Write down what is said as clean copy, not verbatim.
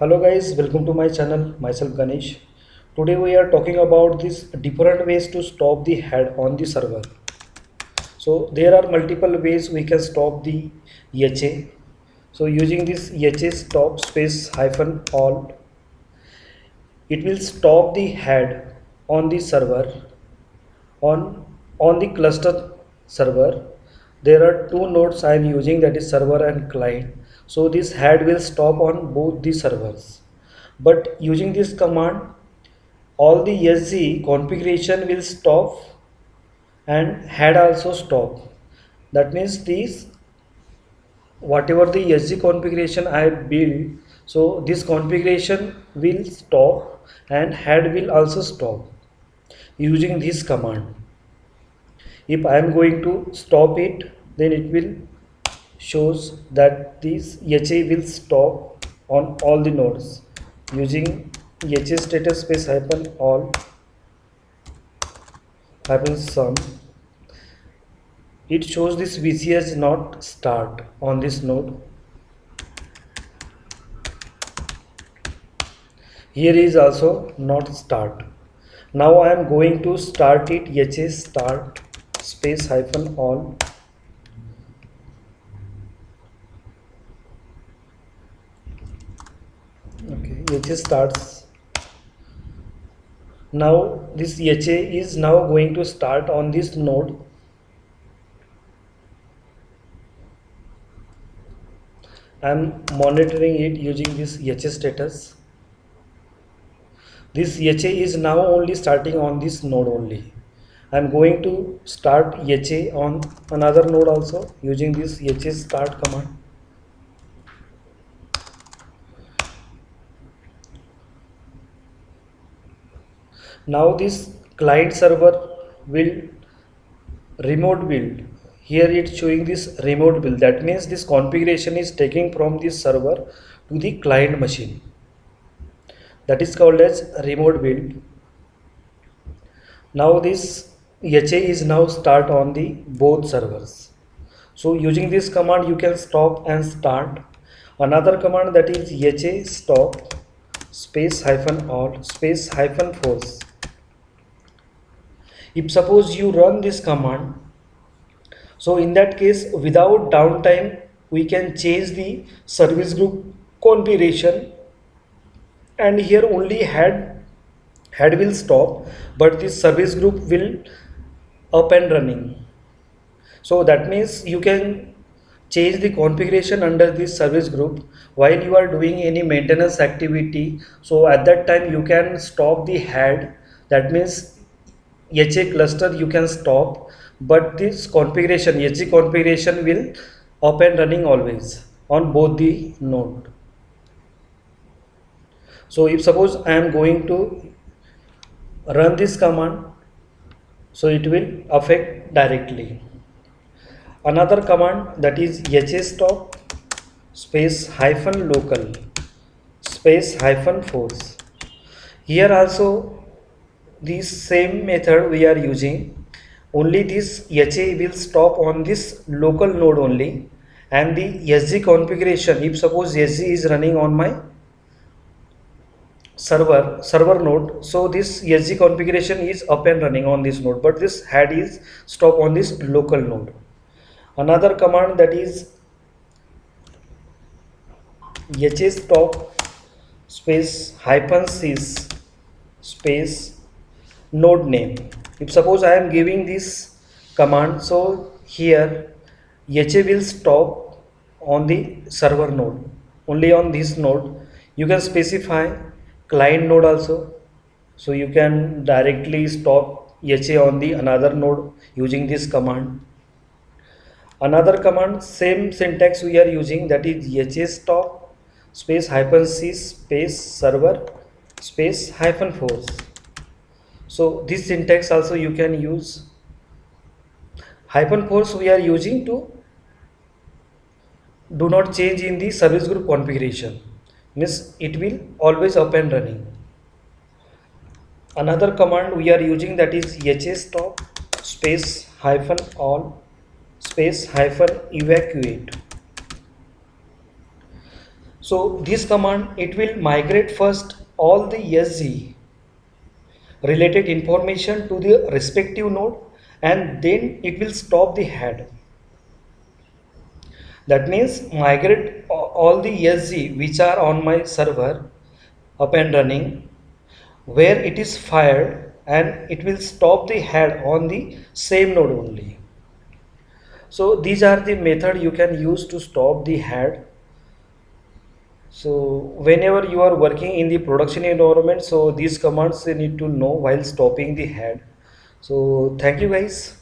Hello guys, welcome to my channel. Myself Ganesh. Today we are talking about these different ways to stop the head on the server. So there are multiple ways we can stop the HA. So using this HA stop space hyphen all, it will stop the head on the server on the cluster server. There are two nodes I am using, that is server and client. So this head will stop on both the servers, but using this command all the SG configuration will stop and head also stop. That means this whatever the SG configuration I build, so this configuration will stop and head will also stop using this command. If I am going to stop it, then it will shows that this HA will stop on all the nodes using HA status space hyphen all hyphen sum. It shows this VCS not start on this node. Here is also not start. Now I am going to start it HA start space hyphen all. Okay, HA starts. Now this HA is now going to start on this node. I am monitoring it using this HA status. This HA is now only starting on this node only. I am going to start HA on another node also using this HA start command. Now this client server will remote build. Here it's showing this remote build. That means this configuration is taking from this server to the client machine. That is called as remote build. Now this HA is now start on the both servers. So using this command you can stop and start. Another command, that is HA stop space hyphen all space hyphen force. If suppose you run this command, so in that case without downtime we can change the service group configuration, and here only head will stop, but this service group will up and running. So that means you can change the configuration under this service group while you are doing any maintenance activity. So at that time you can stop the head. That means HA cluster you can stop, but this configuration HA configuration will up and running always on both the node. So if suppose I am going to run this command, so it will affect directly. Another command, that is HA stop space hyphen local space hyphen force. Here also this same method we are using, only this HA will stop on this local node only, and the SG configuration, if suppose SG is running on my server node, so this SG configuration is up and running on this node, but this head is stop on this local node. Another command, that is HA stop space hyphen sys space node name. If suppose I am giving this command, so here HA will stop on the server node, only on this node. You can specify client node also, so you can directly stop HA on the another node using this command. Another command, same syntax we are using, that is HA stop space hyphen c space server space hyphen force. So this syntax also you can use. Hyphen force we are using to do not change in the service group configuration, means it will always up and running. Another command we are using, that is HA stop space hyphen all space hyphen evacuate. So this command, it will migrate first all the SG related information to the respective node, and then it will stop the head. That means migrate all the SG which are on my server up and running, where it is fired, and it will stop the head on the same node only. So these are the method you can use to stop the head. So whenever you are working in the production environment, so these commands you need to know while stopping the head. So thank you guys.